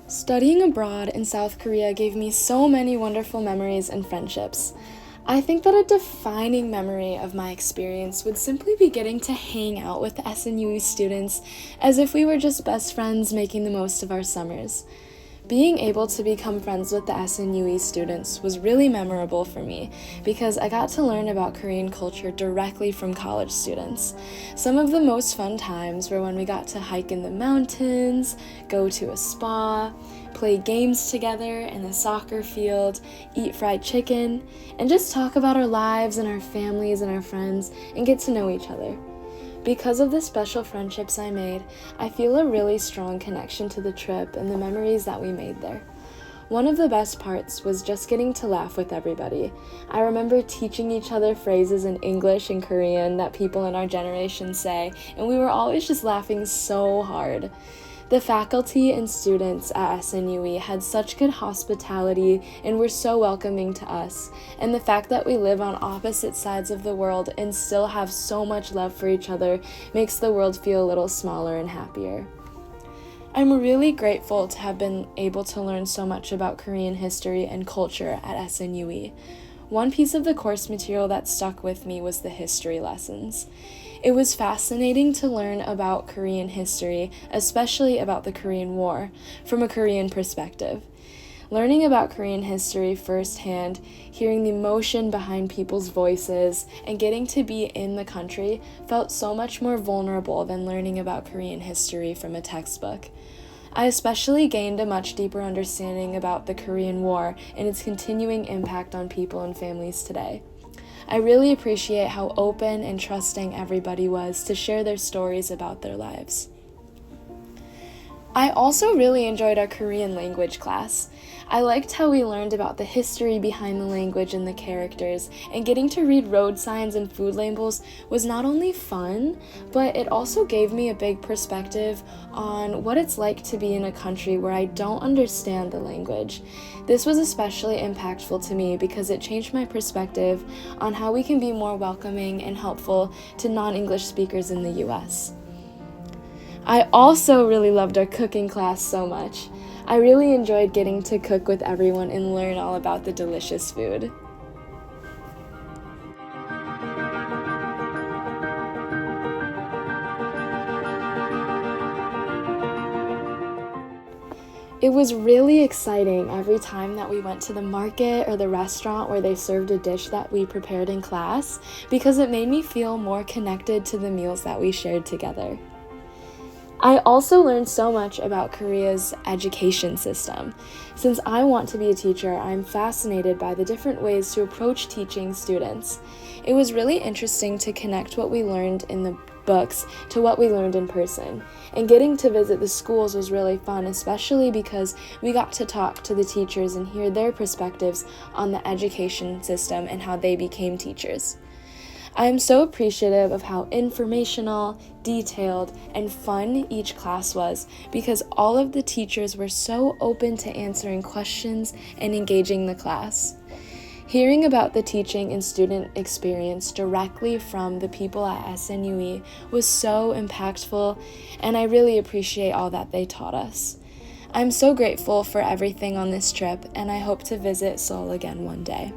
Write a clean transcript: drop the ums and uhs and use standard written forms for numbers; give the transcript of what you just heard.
Studying abroad in South Korea gave me so many wonderful memories and friendships. I think that a defining memory of my experience would simply be getting to hang out with SNUE students as if we were just best friends making the most of our summers. Being able to become friends with the SNUE students was really memorable for me because I got to learn about Korean culture directly from college students. Some of the most fun times were when we got to hike in the mountains, go to a spa, play games together in the soccer field, eat fried chicken, and just talk about our lives and our families and our friends and get to know each other. Because of the special friendships I made, I feel a really strong connection to the trip and the memories that we made there. One of the best parts was just getting to laugh with everybody. I remember teaching each other phrases in English and Korean that people in our generation say, and we were always just laughing so hard. The faculty and students at SNUE had such good hospitality and were so welcoming to us, and the fact that we live on opposite sides of the world and still have so much love for each other makes the world feel a little smaller and happier. I'm really grateful to have been able to learn so much about Korean history and culture at SNUE. One piece of the course material that stuck with me was the history lessons. It was fascinating to learn about Korean history, especially about the Korean War, from a Korean perspective. Learning about Korean history firsthand, hearing the emotion behind people's voices, and getting to be in the country felt so much more vulnerable than learning about Korean history from a textbook. I especially gained a much deeper understanding about the Korean War and its continuing impact on people and families today. I really appreciate how open and trusting everybody was to share their stories about their lives. I also really enjoyed our Korean language class. I liked how we learned about the history behind the language and the characters, and getting to read road signs and food labels was not only fun, but it also gave me a big perspective on what it's like to be in a country where I don't understand the language. This was especially impactful to me because it changed my perspective on how we can be more welcoming and helpful to non-English speakers in the US. I also really loved our cooking class so much. I really enjoyed getting to cook with everyone and learn all about the delicious food. It was really exciting every time that we went to the market or the restaurant where they served a dish that we prepared in class because it made me feel more connected to the meals that we shared together. I also learned so much about Korea's education system. Since I want to be a teacher, I'm fascinated by the different ways to approach teaching students. It was really interesting to connect what we learned in the books to what we learned in person. And getting to visit the schools was really fun, especially because we got to talk to the teachers and hear their perspectives on the education system and how they became teachers. I am so appreciative of how informational, detailed, and fun each class was because all of the teachers were so open to answering questions and engaging the class. Hearing about the teaching and student experience directly from the people at SNUE was so impactful, and I really appreciate all that they taught us. I'm so grateful for everything on this trip, and I hope to visit Seoul again one day.